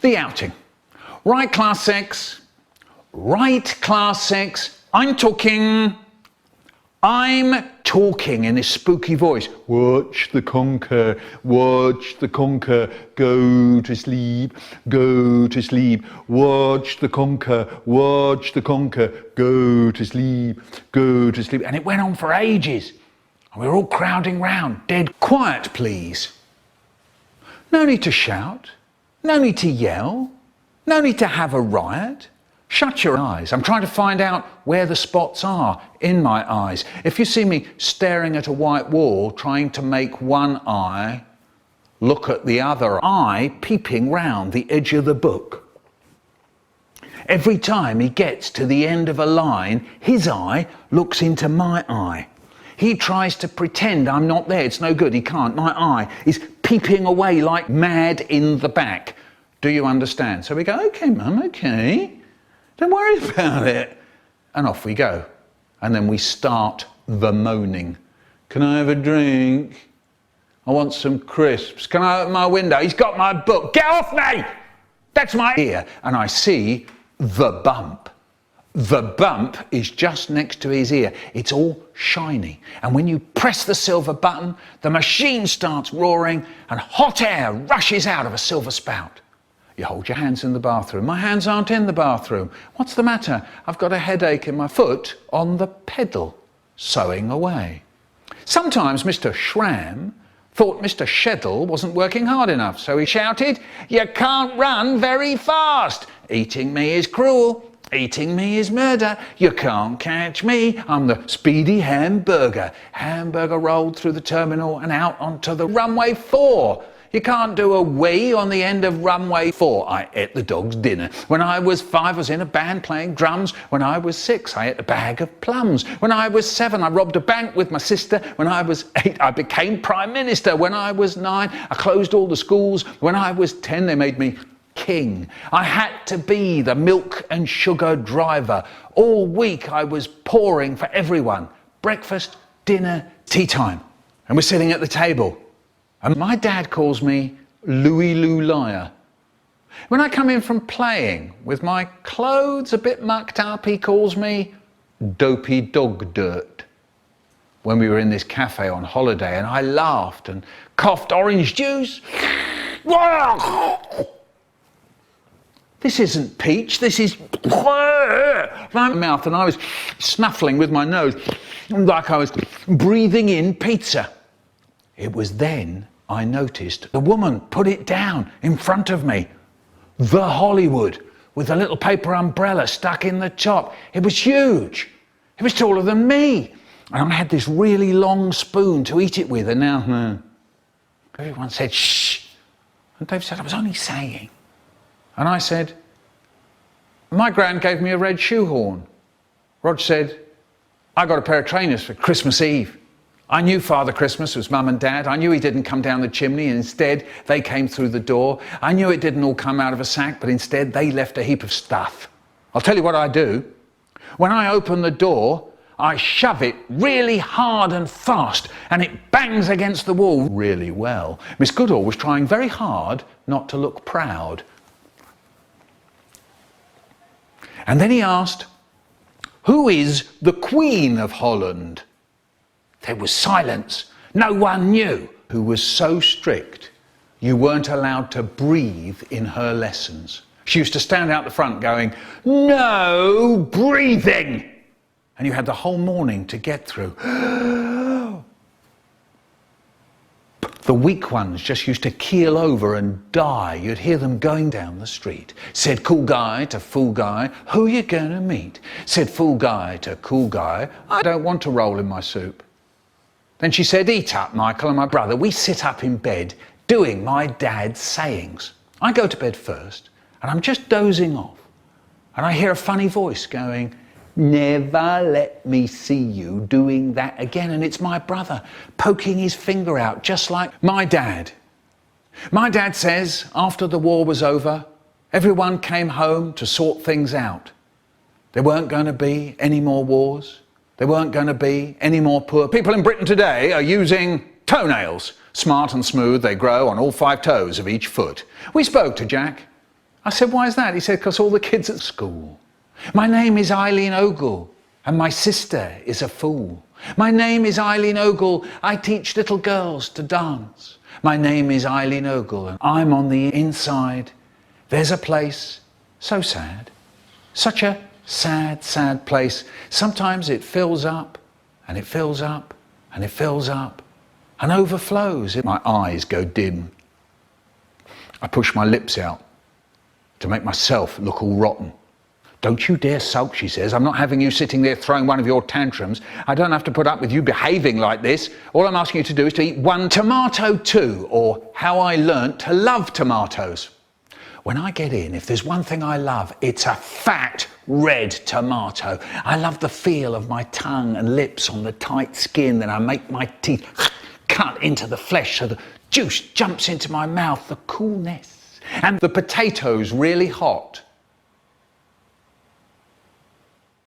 The outing. Right, class 6. Right, class 6. I'm talking in this spooky voice. Watch the conquer, watch the conquer, go to sleep, go to sleep. Watch the conquer, go to sleep, go to sleep. And it went on for ages. And we were all crowding round, dead quiet, please. No need to shout, no need to yell, no need to have a riot. Shut your eyes. I'm trying to find out where the spots are in my eyes. If you see me staring at a white wall, trying to make one eye look at the other eye, peeping round the edge of the book. Every time he gets to the end of a line, his eye looks into my eye. He tries to pretend I'm not there. It's no good. He can't. My eye is peeping away like mad in the back. Do you understand? So we go, okay, Mum, okay. Don't worry about it. And off we go. And then we start the moaning. Can I have a drink? I want some crisps. Can I open my window? He's got my book. Get off me! That's my ear. And I see the bump. The bump is just next to his ear. It's all shiny. And when you press the silver button, the machine starts roaring and hot air rushes out of a silver spout. You hold your hands in the bathroom. My hands aren't in the bathroom. What's the matter? I've got a headache in my foot on the pedal, sewing away. Sometimes Mr. Schramm thought Mr. Sheddle wasn't working hard enough, so he shouted, "You can't run very fast. Eating me is cruel. Eating me is murder. You can't catch me. I'm the speedy hamburger." Hamburger rolled through the terminal and out onto the runway 4. You can't do a wee on the end of runway 4. I ate the dog's dinner. When I was 5, I was in a band playing drums. When I was 6, I ate a bag of plums. When I was 7, I robbed a bank with my sister. When I was 8, I became Prime Minister. When I was 9, I closed all the schools. When I was 10, they made me king. I had to be the milk and sugar driver. All week I was pouring for everyone. Breakfast, dinner, tea time. And we're sitting at the table. And my dad calls me Louie Lou Liar. When I come in from playing with my clothes a bit mucked up, he calls me Dopey Dog Dirt. When we were in this cafe on holiday and I laughed and coughed orange juice. This isn't peach, this is my mouth, and I was snuffling with my nose like I was breathing in pizza. It was then I noticed the woman put it down in front of me. The Hollywood, with a little paper umbrella stuck in the top. It was huge. It was taller than me. And I had this really long spoon to eat it with, and now everyone said, shh. And Dave said, I was only saying. And I said, my gran gave me a red shoehorn. Rog said, I got a pair of trainers for Christmas Eve. I knew Father Christmas was Mum and Dad. I knew he didn't come down the chimney, and instead they came through the door. I knew it didn't all come out of a sack, but instead they left a heap of stuff. I'll tell you what I do. When I open the door, I shove it really hard and fast, and it bangs against the wall really well. Miss Goodall was trying very hard not to look proud. And then he asked, who is the Queen of Holland? There was silence. No one knew. Who was so strict, you weren't allowed to breathe in her lessons. She used to stand out the front going, no breathing! And you had the whole morning to get through. The weak ones just used to keel over and die. You'd hear them going down the street. Said cool guy to fool guy, who you gonna meet? Said fool guy to cool guy, I don't want to roll in my soup. Then she said, eat up, Michael and my brother. We sit up in bed doing my dad's sayings. I go to bed first and I'm just dozing off. And I hear a funny voice going, never let me see you doing that again. And it's my brother poking his finger out, just like my dad. My dad says after the war was over, everyone came home to sort things out. There weren't going to be any more wars. There weren't going to be any more poor. People in Britain today are using toenails. Smart and smooth, they grow on all 5 toes of each foot. We spoke to Jack. I said, why is that? He said, because all the kids at school. My name is Eileen Ogle, and my sister is a fool. My name is Eileen Ogle, I teach little girls to dance. My name is Eileen Ogle, and I'm on the inside. There's a place so sad, such a sad, sad place. Sometimes it fills up, and it fills up, and it fills up, and overflows. My eyes go dim. I push my lips out to make myself look all rotten. Don't you dare sulk, she says. I'm not having you sitting there throwing one of your tantrums. I don't have to put up with you behaving like this. All I'm asking you to do is to eat one tomato too, or how I learnt to love tomatoes. When I get in, if there's one thing I love, it's a fat red tomato. I love the feel of my tongue and lips on the tight skin, then I make my teeth cut into the flesh so the juice jumps into my mouth, the coolness. And the potatoes really hot.